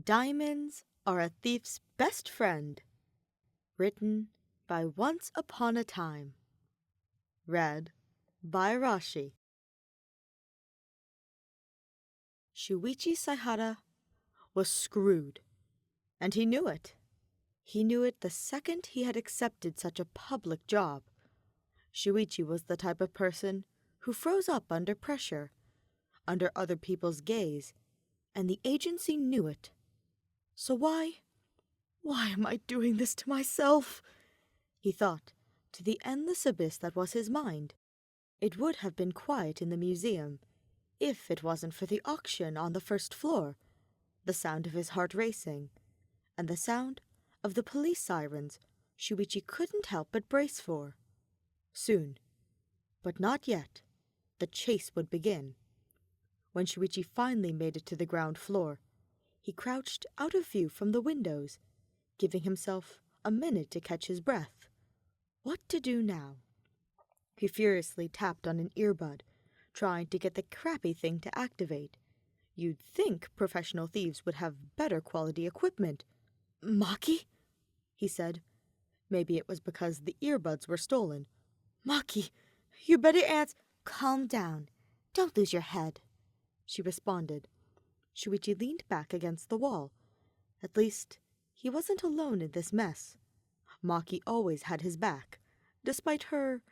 Diamonds are a thief's best friend. Written by Once Upon a Time. Read by Rashi. Shuichi Saihara was screwed, and he knew it. He knew it the second he had accepted such a public job. Shuichi was the type of person who froze up under pressure, under other people's gaze, and the agency knew it. So why am I doing this to myself? He thought, to the endless abyss that was his mind. It would have been quiet in the museum, if it wasn't for the auction on the first floor, the sound of his heart racing, and the sound of the police sirens Shuichi couldn't help but brace for. Soon, but not yet, the chase would begin. When Shuichi finally made it to the ground floor, he crouched out of view from the windows, giving himself a minute to catch his breath. What to do now? He furiously tapped on an earbud, trying to get the crappy thing to activate. You'd think professional thieves would have better quality equipment. "Maki?" he said. Maybe it was because the earbuds were stolen. "Maki, you better answer." "Calm down. Don't lose your head," she responded. Shuichi leaned back against the wall. At least, he wasn't alone in this mess. Maki always had his back, despite her,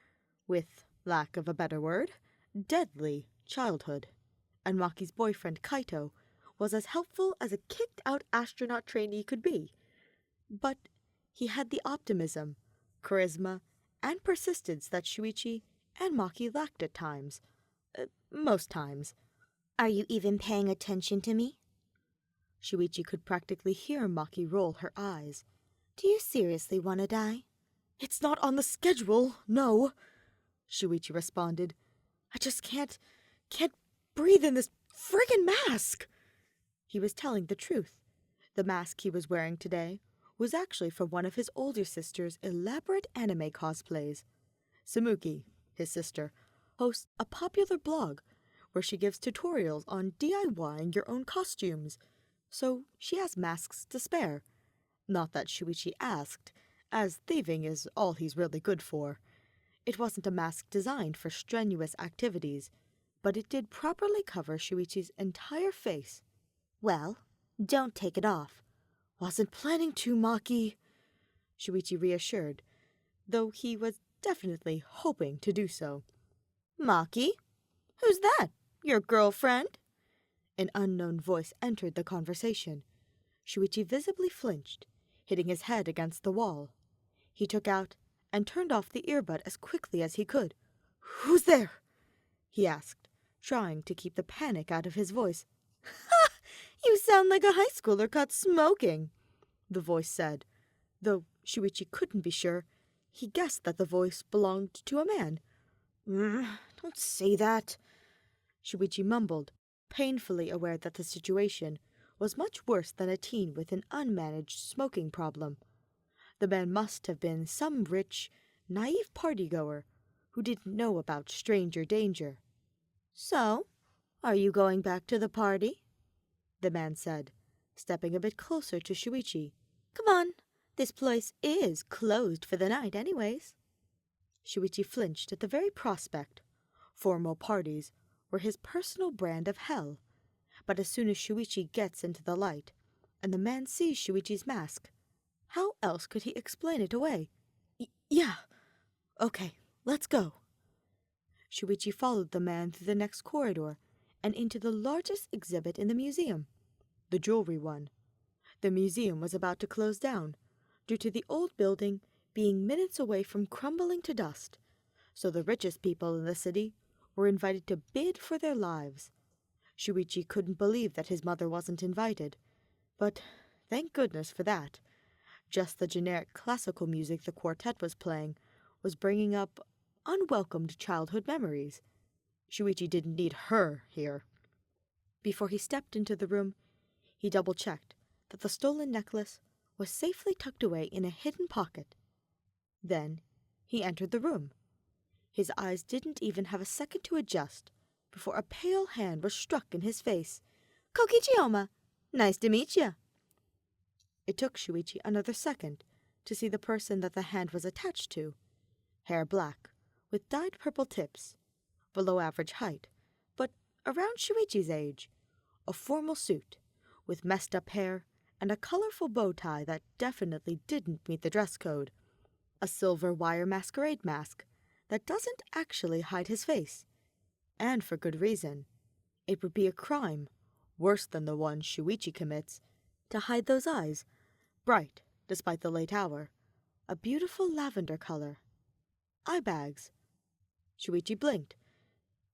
with lack of a better word, deadly childhood. And Maki's boyfriend Kaito was as helpful as a kicked-out astronaut trainee could be. But he had the optimism, charisma, and persistence that Shuichi and Maki lacked at times. Most times. "Are you even paying attention to me?" Shuichi could practically hear Maki roll her eyes. "Do you seriously want to die?" "It's not on the schedule, no," Shuichi responded. "I just can't breathe in this friggin' mask." He was telling the truth. The mask he was wearing today was actually from one of his older sister's elaborate anime cosplays. Samuki, his sister, hosts a popular blog where she gives tutorials on DIYing your own costumes, so she has masks to spare. Not that Shuichi asked, as thieving is all he's really good for. It wasn't a mask designed for strenuous activities, but it did properly cover Shuichi's entire face. "Well, don't take it off." "Wasn't planning to, Maki," Shuichi reassured, though he was definitely hoping to do so. "Maki? Who's that? Your girlfriend?" An unknown voice entered the conversation. Shuichi visibly flinched, hitting his head against the wall. He took out and turned off the earbud as quickly as he could. "Who's there?" he asked, trying to keep the panic out of his voice. "Ha! You sound like a high schooler caught smoking," the voice said. Though Shuichi couldn't be sure, he guessed that the voice belonged to a man. "Don't say that," Shuichi mumbled, painfully aware that the situation was much worse than a teen with an unmanaged smoking problem. The man must have been some rich, naive partygoer who didn't know about stranger danger. "So, are you going back to the party?" the man said, stepping a bit closer to Shuichi. "Come on, this place is closed for the night anyways." Shuichi flinched at the very prospect. Formal parties were his personal brand of hell. But as soon as Shuichi gets into the light, and the man sees Shuichi's mask, how else could he explain it away? Yeah. Okay, let's go." Shuichi followed the man through the next corridor and into the largest exhibit in the museum, the jewelry one. The museum was about to close down, due to the old building being minutes away from crumbling to dust, so the richest people in the city were invited to bid for their lives. Shuichi couldn't believe that his mother wasn't invited, but thank goodness for that. Just the generic classical music the quartet was playing was bringing up unwelcomed childhood memories. Shuichi didn't need her here. Before he stepped into the room, he double-checked that the stolen necklace was safely tucked away in a hidden pocket. Then he entered the room. His eyes didn't even have a second to adjust before a pale hand was struck in his face. "Kokichi, nice to meet you." It took Shuichi another second to see the person that the hand was attached to. Hair black, with dyed purple tips, below average height, but around Shuichi's age. A formal suit, with messed up hair and a colorful bow tie that definitely didn't meet the dress code. A silver wire masquerade mask that doesn't actually hide his face. And for good reason. It would be a crime, worse than the one Shuichi commits, to hide those eyes, bright despite the late hour, a beautiful lavender color. Eye bags. Shuichi blinked,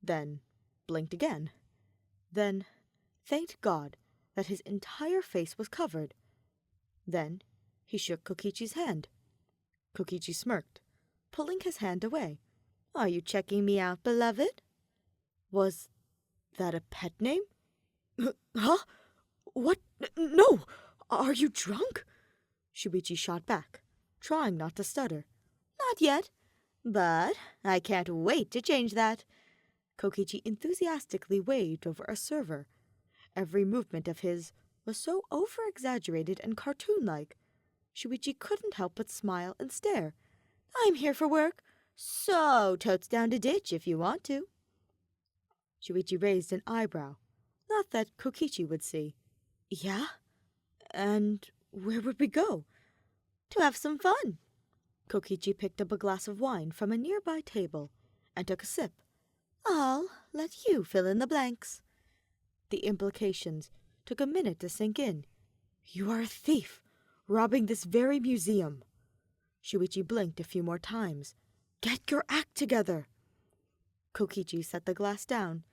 then blinked again, then thanked God that his entire face was covered. Then he shook Kokichi's hand. Kokichi smirked, pulling his hand away. Are you checking me out, beloved? Was that a pet name? Huh? What? No! Are you drunk? Shuichi shot back, trying not to stutter. Not yet, but I can't wait to change that. Kokichi enthusiastically waved over a server. Every movement of his was so over-exaggerated and cartoon-like. Shuichi couldn't help but smile and stare. I'm here for work, so totes down to ditch if you want to. Shuichi raised an eyebrow, not that Kokichi would see. Yeah? And where would we go? To have some fun. Kokichi picked up a glass of wine from a nearby table and took a sip. I'll let you fill in the blanks. The implications took a minute to sink in. You are a thief, robbing this very museum. Shuichi blinked a few more times. Get your act together. Kokichi set the glass down.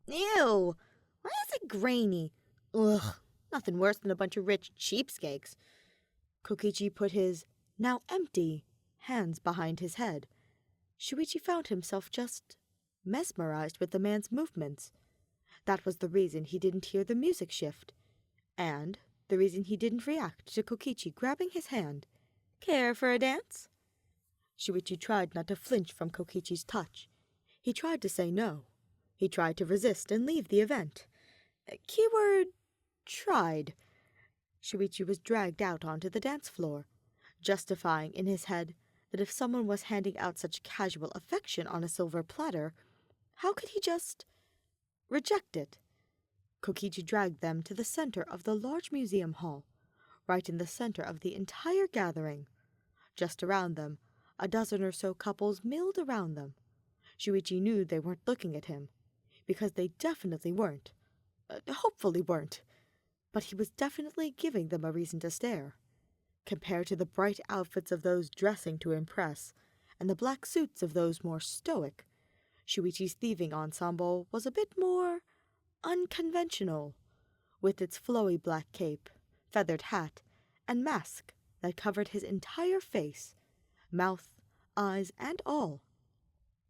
Ew! Why is it grainy? Ugh, nothing worse than a bunch of rich cheapskates. Kokichi put his, now empty, hands behind his head. Shuichi found himself just mesmerized with the man's movements. That was the reason he didn't hear the music shift, and the reason he didn't react to Kokichi grabbing his hand. Care for a dance? Shuichi tried not to flinch from Kokichi's touch. He tried to say no. He tried to resist and leave the event. Keyword, tried. Shuichi was dragged out onto the dance floor, justifying in his head that if someone was handing out such casual affection on a silver platter, how could he just reject it? Kokichi dragged them to the center of the large museum hall, right in the center of the entire gathering. Just around them, a dozen or so couples milled around them. Shuichi knew they weren't looking at him, because they definitely weren't. Hopefully weren't. But he was definitely giving them a reason to stare. Compared to the bright outfits of those dressing to impress, and the black suits of those more stoic, Shuichi's thieving ensemble was a bit more unconventional, with its flowy black cape, feathered hat, and mask that covered his entire face, mouth, eyes, and all.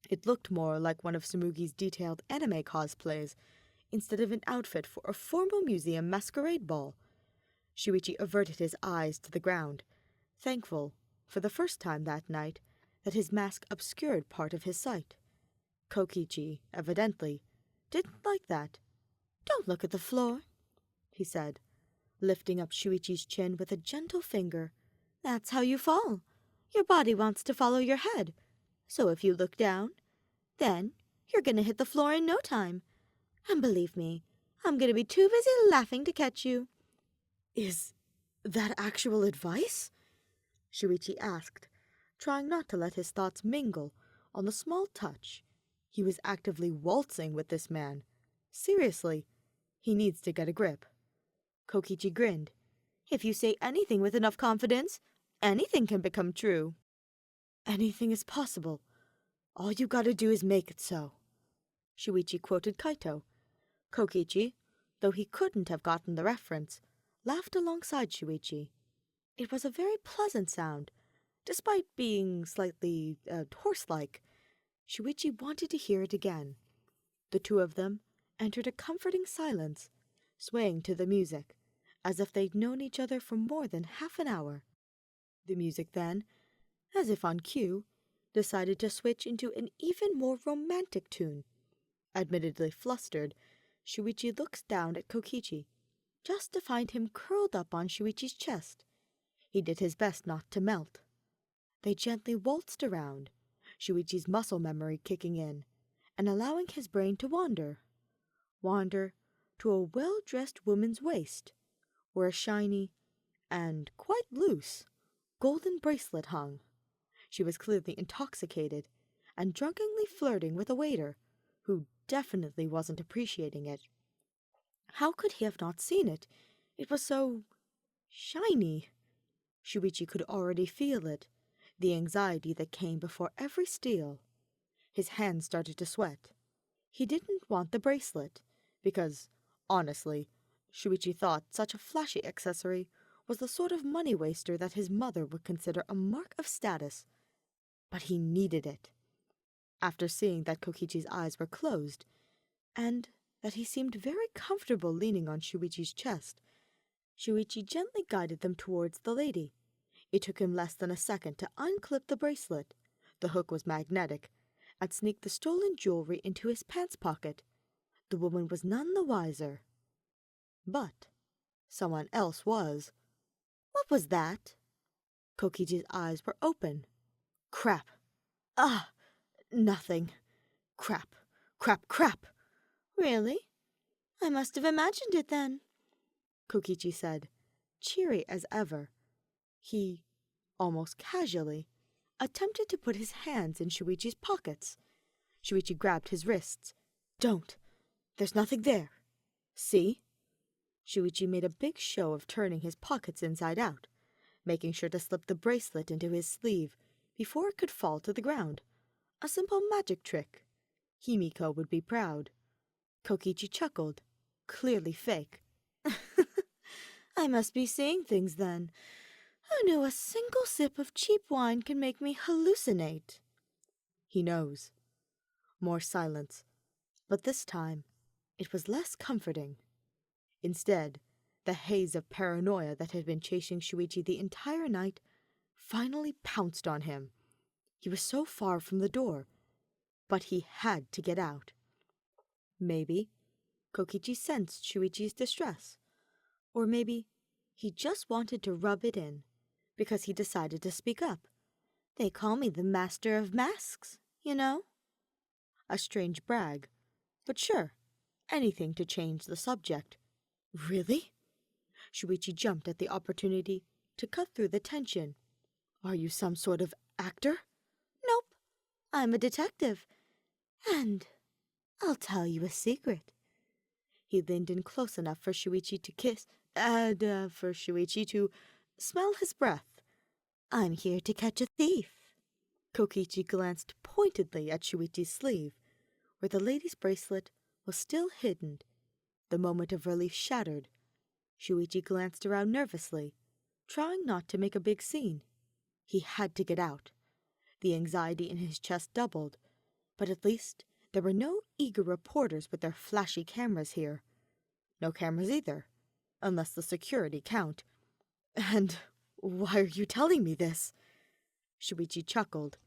It looked more like one of Sumugi's detailed anime cosplays, instead of an outfit for a formal museum masquerade ball. Shuichi averted his eyes to the ground, thankful, for the first time that night, that his mask obscured part of his sight. Kokichi, evidently, didn't like that. Don't look at the floor, he said, lifting up Shuichi's chin with a gentle finger. That's how you fall. Your body wants to follow your head. So if you look down, then you're going to hit the floor in no time. And believe me, I'm going to be too busy laughing to catch you. Is that actual advice? Shuichi asked, trying not to let his thoughts mingle on the small touch. He was actively waltzing with this man. Seriously, he needs to get a grip. Kokichi grinned. If you say anything with enough confidence, anything can become true. Anything is possible. All you gotta do is make it so. Shuichi quoted Kaito. Kokichi, though he couldn't have gotten the reference, laughed alongside Shuichi. It was a very pleasant sound, despite being slightly horse-like. Shuichi wanted to hear it again. The two of them entered a comforting silence, swaying to the music, as if they'd known each other for more than half an hour. The music then, as if on cue, decided to switch into an even more romantic tune. Admittedly flustered, Shuichi looks down at Kokichi, just to find him curled up on Shuichi's chest, He did his best not to melt. They gently waltzed around, Shuichi's muscle memory kicking in, and allowing his brain to wander to a well-dressed woman's waist, where a shiny and quite loose golden bracelet hung. She was clearly intoxicated and drunkenly flirting with a waiter, who definitely wasn't appreciating it. How could he have not seen it? It was so shiny. Shuichi could already feel it, the anxiety that came before every steal. His hands started to sweat. He didn't want the bracelet, because, honestly, Shuichi thought such a flashy accessory was the sort of money waster that his mother would consider a mark of status. But he needed it. After seeing that Kokichi's eyes were closed, and that he seemed very comfortable leaning on Shuichi's chest, Shuichi gently guided them towards the lady. It took him less than a second to unclip the bracelet. The hook was magnetic, and sneak the stolen jewelry into his pants pocket. The woman was none the wiser. But someone else was. What was that? Kokichi's eyes were open. Crap. Ah! Nothing. Crap. Crap, crap. Really? I must have imagined it then, Kokichi said, cheery as ever. He, almost casually, attempted to put his hands in Shuichi's pockets. Shuichi grabbed his wrists. Don't. There's nothing there. See? Shuichi made a big show of turning his pockets inside out, making sure to slip the bracelet into his sleeve before it could fall to the ground. A simple magic trick. Himiko would be proud. Kokichi chuckled, clearly fake. I must be seeing things then. Who knew a single sip of cheap wine can make me hallucinate? He knows. More silence, but this time it was less comforting. Instead, the haze of paranoia that had been chasing Shuichi the entire night finally pounced on him. He was so far from the door, but he had to get out. Maybe Kokichi sensed Shuichi's distress, or maybe he just wanted to rub it in, because he decided to speak up. They call me the Master of Masks, you know? A strange brag, but sure, anything to change the subject. Really? Shuichi jumped at the opportunity to cut through the tension. Are you some sort of actor? Nope. I'm a detective. And I'll tell you a secret. He leaned in close enough for Shuichi to kiss, for Shuichi to smell his breath. I'm here to catch a thief. Kokichi glanced pointedly at Shuichi's sleeve, where the lady's bracelet was still hidden. The moment of relief shattered. Shuichi glanced around nervously, trying not to make a big scene. He had to get out. The anxiety in his chest doubled, but at least there were no eager reporters with their flashy cameras here. No cameras either, unless the security count. And why are you telling me this? Shuichi chuckled.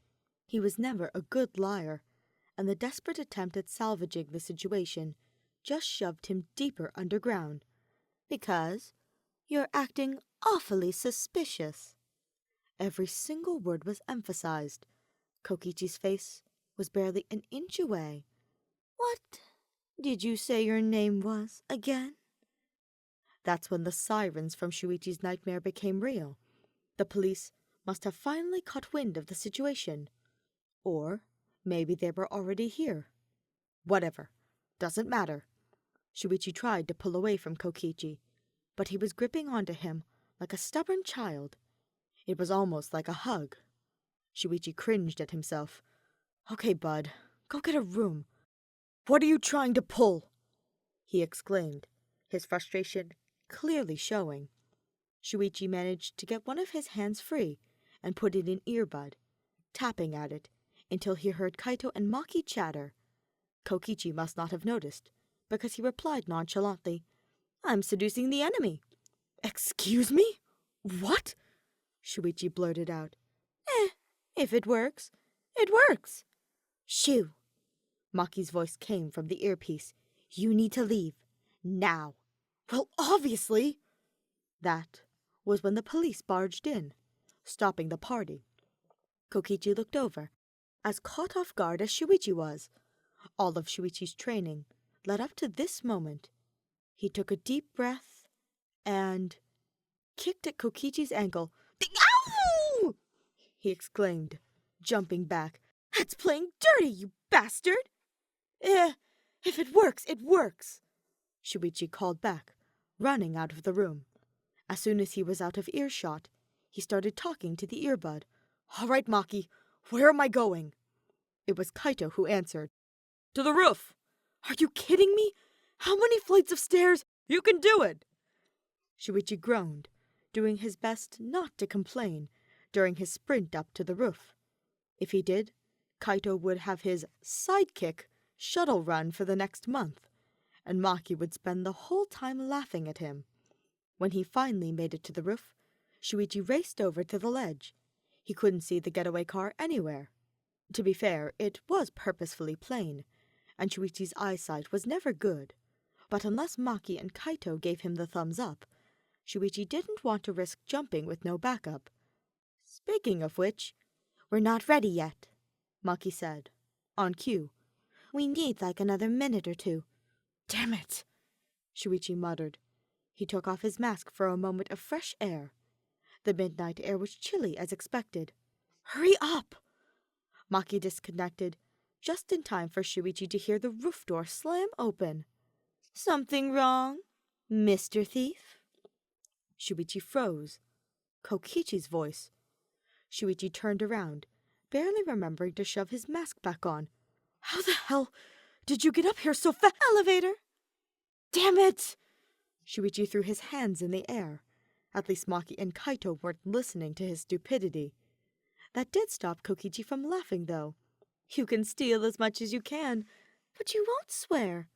He was never a good liar, and the desperate attempt at salvaging the situation just shoved him deeper underground. Because you're acting awfully suspicious. Every single word was emphasized. Kokichi's face was barely an inch away. What did you say your name was again? That's when the sirens from Shuichi's nightmare became real. The police must have finally caught wind of the situation. Or maybe they were already here. Whatever. Doesn't matter. Shuichi tried to pull away from Kokichi, but he was gripping onto him like a stubborn child. It was almost like a hug. Shuichi cringed at himself. Okay, bud, go get a room. What are you trying to pull? He exclaimed, his frustration clearly showing. Shuichi managed to get one of his hands free and put it in earbud, tapping at it until he heard Kaito and Maki chatter. Kokichi must not have noticed, because he replied nonchalantly, I'm seducing the enemy. Excuse me? What? Shuichi blurted out. If it works, it works. Shoo! Maki's voice came from the earpiece. You need to leave. Now. Well, obviously. That was when the police barged in, stopping the party. Kokichi looked over, as caught off guard as Shuichi was. All of Shuichi's training led up to this moment. He took a deep breath and kicked at Kokichi's ankle. "Ow!" he exclaimed, jumping back. "That's playing dirty, you bastard!" If it works, it works," Shuichi called back, running out of the room. As soon as he was out of earshot, he started talking to the earbud. "All right, Maki, where am I going?" It was Kaito who answered. "To the roof!" "Are you kidding me? How many flights of stairs? You can do it!" Shuichi groaned, doing his best not to complain during his sprint up to the roof. If he did, Kaito would have his sidekick shuttle run for the next month, and Maki would spend the whole time laughing at him. When he finally made it to the roof, Shuichi raced over to the ledge. He couldn't see the getaway car anywhere. To be fair, it was purposefully plain, and Shuichi's eyesight was never good. But unless Maki and Kaito gave him the thumbs up, Shuichi didn't want to risk jumping with no backup. "Speaking of which, we're not ready yet," Maki said, on cue. "We need like another minute or two." "Damn it," Shuichi muttered. He took off his mask for a moment of fresh air. The midnight air was chilly as expected. "Hurry up!" Maki disconnected, just in time for Shuichi to hear the roof door slam open. "Something wrong, Mr. Thief?" Shuichi froze. Kokichi's voice. Shuichi turned around, barely remembering to shove his mask back on. "How the hell did you get up here so fast?" "Elevator!" "Damn it!" Shuichi threw his hands in the air. At least Maki and Kaito weren't listening to his stupidity. That did stop Kokichi from laughing, though. "You can steal as much as you can, but you won't swear.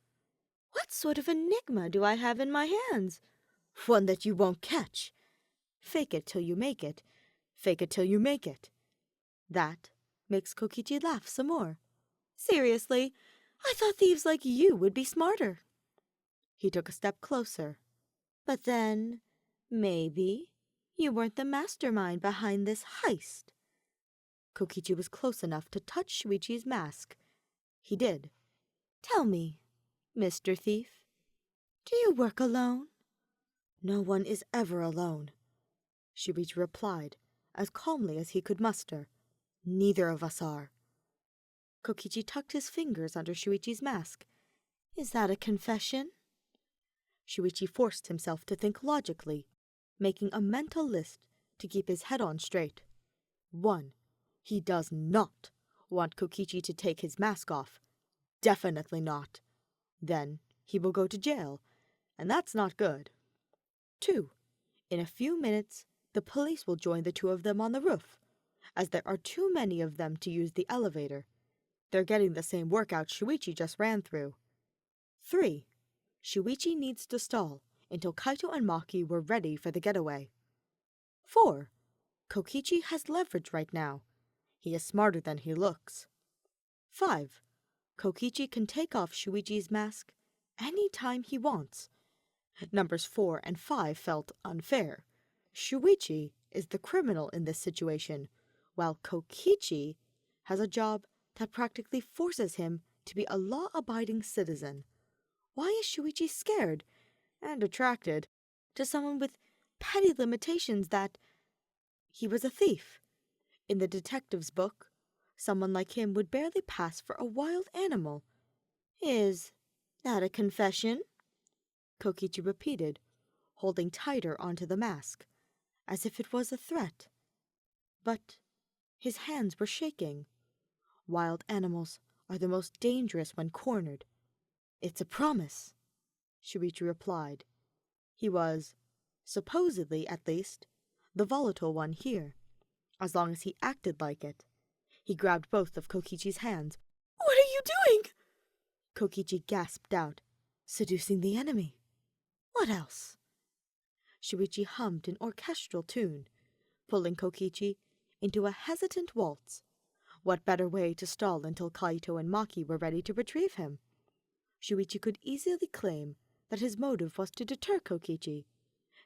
What sort of enigma do I have in my hands? One that you won't catch. Fake it till you make it. Fake it till you make it." That makes Kokichi laugh some more. "Seriously, I thought thieves like you would be smarter." He took a step closer. "But then, maybe, you weren't the mastermind behind this heist." Kokichi was close enough to touch Shuichi's mask. He did. "Tell me, Mr. Thief, do you work alone?" "No one is ever alone," Shuichi replied, as calmly as he could muster. "Neither of us are." Kokichi tucked his fingers under Shuichi's mask. "Is that a confession?" Shuichi forced himself to think logically, making a mental list to keep his head on straight. 1. He does not want Kokichi to take his mask off. Definitely not. Then he will go to jail, and that's not good. 2. In a few minutes, the police will join the two of them on the roof, as there are too many of them to use the elevator. They're getting the same workout Shuichi just ran through. 3. Shuichi needs to stall until Kaito and Maki were ready for the getaway. 4. Kokichi has leverage right now. He is smarter than he looks. 5. Kokichi can take off Shuichi's mask any time he wants. Numbers 4 and 5 felt unfair. Shuichi is the criminal in this situation, while Kokichi has a job that practically forces him to be a law-abiding citizen. Why is Shuichi scared and attracted to someone with petty limitations that he was a thief? In the detective's book, someone like him would barely pass for a wild animal. "Is that a confession?" Kokichi repeated, holding tighter onto the mask, as if it was a threat. But his hands were shaking. Wild animals are the most dangerous when cornered. "It's a promise," Shuichi replied. He was, supposedly at least, the volatile one here, as long as he acted like it. He grabbed both of Kokichi's hands. "What are you doing?" Kokichi gasped out. "Seducing the enemy. What else?" Shuichi hummed an orchestral tune, pulling Kokichi into a hesitant waltz. What better way to stall until Kaito and Maki were ready to retrieve him? Shuichi could easily claim that his motive was to deter Kokichi.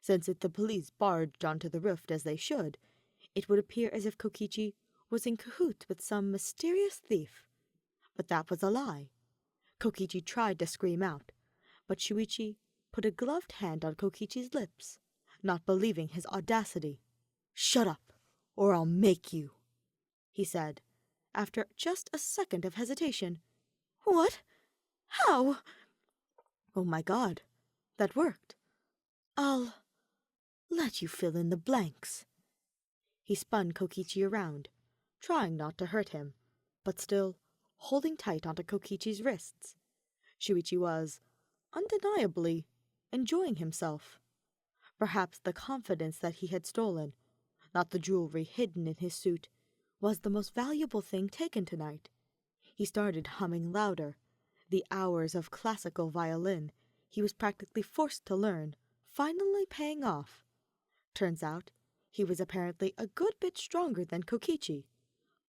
Since if the police barged onto the roof as they should, it would appear as if Kokichi was in cahoots with some mysterious thief. But that was a lie. Kokichi tried to scream out, but Shuichi put a gloved hand on Kokichi's lips, not believing his audacity. "Shut up, or I'll make you," he said, after just a second of hesitation. "What? How?" Oh my God, that worked. "I'll let you fill in the blanks." He spun Kokichi around, trying not to hurt him, but still holding tight onto Kokichi's wrists. Shuichi was, undeniably, enjoying himself. Perhaps the confidence that he had stolen, not the jewelry hidden in his suit, was the most valuable thing taken tonight. He started humming louder. The hours of classical violin he was practically forced to learn, finally paying off. Turns out, he was apparently a good bit stronger than Kokichi,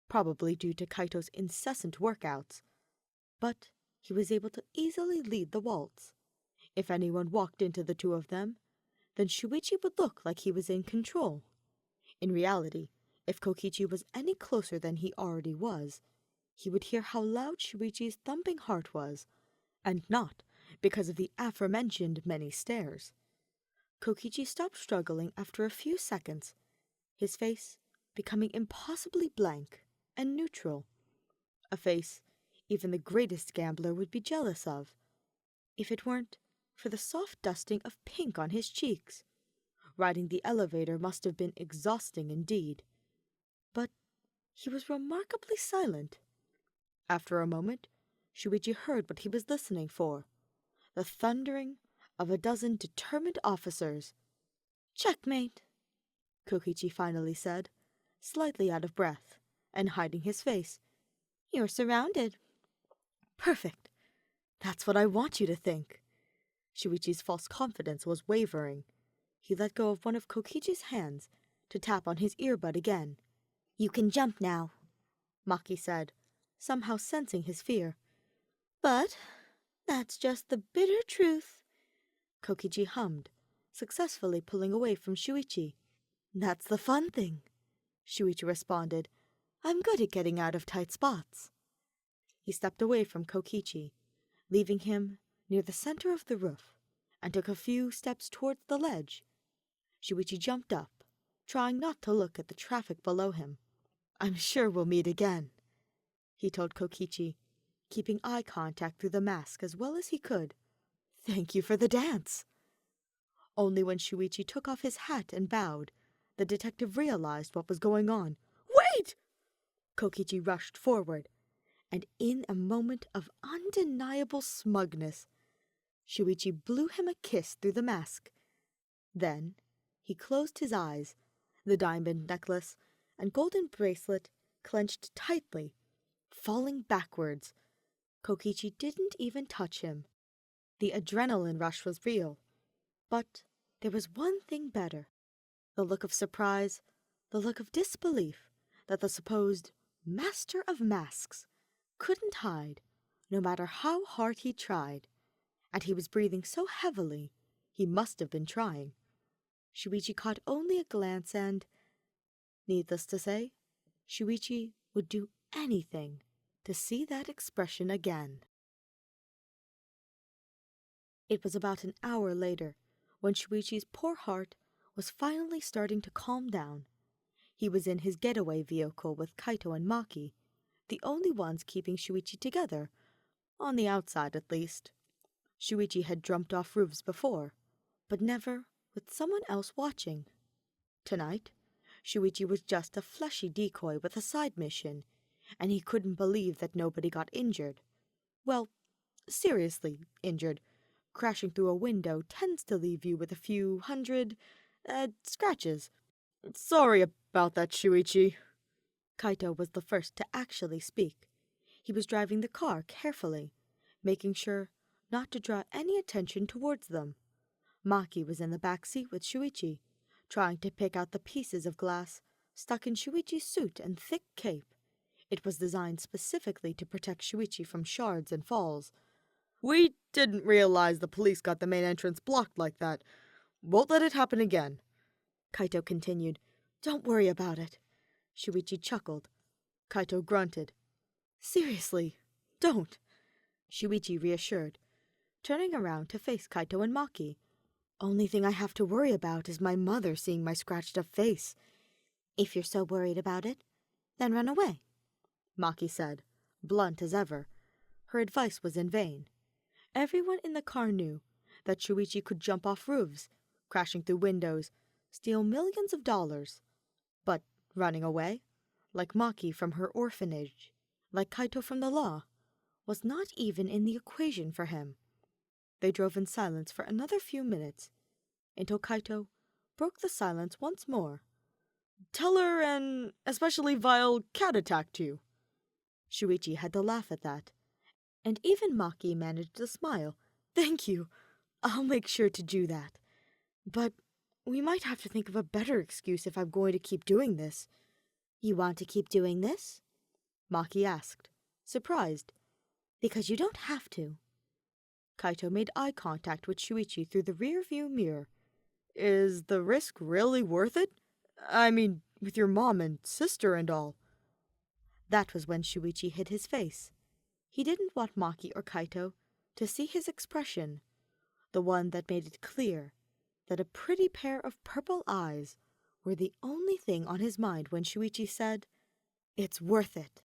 probably due to Kaito's incessant workouts. But he was able to easily lead the waltz. If anyone walked into the two of them, then Shuichi would look like he was in control. In reality, if Kokichi was any closer than he already was, he would hear how loud Shuichi's thumping heart was, and not because of the aforementioned many stairs. Kokichi stopped struggling after a few seconds, his face becoming impossibly blank and neutral. A face even the greatest gambler would be jealous of, if it weren't for the soft dusting of pink on his cheeks. Riding the elevator must have been exhausting indeed. But he was remarkably silent. After a moment, Shuichi heard what he was listening for, the thundering of a dozen determined officers. "Checkmate," Kokichi finally said, slightly out of breath and hiding his face. "You're surrounded." "Perfect. That's what I want you to think." Shuichi's false confidence was wavering. He let go of one of Kokichi's hands to tap on his earbud again. "You can jump now," Maki said, somehow sensing his fear. "But that's just the bitter truth," Kokichi hummed, successfully pulling away from Shuichi. "That's the fun thing," Shuichi responded. "I'm good at getting out of tight spots." He stepped away from Kokichi, leaving him near the center of the roof, and took a few steps towards the ledge. Shuichi jumped up, trying not to look at the traffic below him. "I'm sure we'll meet again," he told Kokichi, keeping eye contact through the mask as well as he could. "Thank you for the dance." Only when Shuichi took off his hat and bowed, the detective realized what was going on. "Wait!" Kokichi rushed forward, and in a moment of undeniable smugness, Shuichi blew him a kiss through the mask. Then he closed his eyes, the diamond necklace and golden bracelet clenched tightly, falling backwards. Kokichi didn't even touch him. The adrenaline rush was real, but there was one thing better. The look of surprise, the look of disbelief that the supposed master of masks couldn't hide, no matter how hard he tried. And he was breathing so heavily, he must have been trying. Shuichi caught only a glance and, needless to say, Shuichi would do anything to see that expression again. It was about an hour later when Shuichi's poor heart was finally starting to calm down. He was in his getaway vehicle with Kaito and Maki, the only ones keeping Shuichi together, on the outside at least. Shuichi had jumped off roofs before, but never with someone else watching. Tonight, Shuichi was just a fleshy decoy with a side mission, and he couldn't believe that nobody got injured. Well, seriously injured. Crashing through a window tends to leave you with a few hundred, scratches. "Sorry about that, Shuichi." Kaito was the first to actually speak. He was driving the car carefully, making sure not to draw any attention towards them. Maki was in the back seat with Shuichi, trying to pick out the pieces of glass stuck in Shuichi's suit and thick cape. It was designed specifically to protect Shuichi from shards and falls. "We didn't realize the police got the main entrance blocked like that. Won't let it happen again. Kaito continued. Don't worry about it. Shuichi chuckled. Kaito grunted. Seriously, don't. Shuichi reassured, turning around to face Kaito and Maki. Only thing I have to worry about is my mother seeing my scratched-up face. If you're so worried about it, then run away, Maki said, blunt as ever. Her advice was in vain. Everyone in the car knew that Shuichi could jump off roofs, crashing through windows, steal millions of dollars. But running away, like Maki from her orphanage, like Kaito from the law, was not even in the equation for him. They drove in silence for another few minutes, until Kaito broke the silence once more. Tell her an especially vile cat attacked you. Shuichi had to laugh at that, and even Maki managed to smile. Thank you. I'll make sure to do that. But we might have to think of a better excuse if I'm going to keep doing this. You want to keep doing this? Maki asked, surprised. Because you don't have to. Kaito made eye contact with Shuichi through the rear-view mirror. Is the risk really worth it? I mean, with your mom and sister and all. That was when Shuichi hid his face. He didn't want Maki or Kaito to see his expression, the one that made it clear that a pretty pair of purple eyes were the only thing on his mind when Shuichi said, "It's worth it."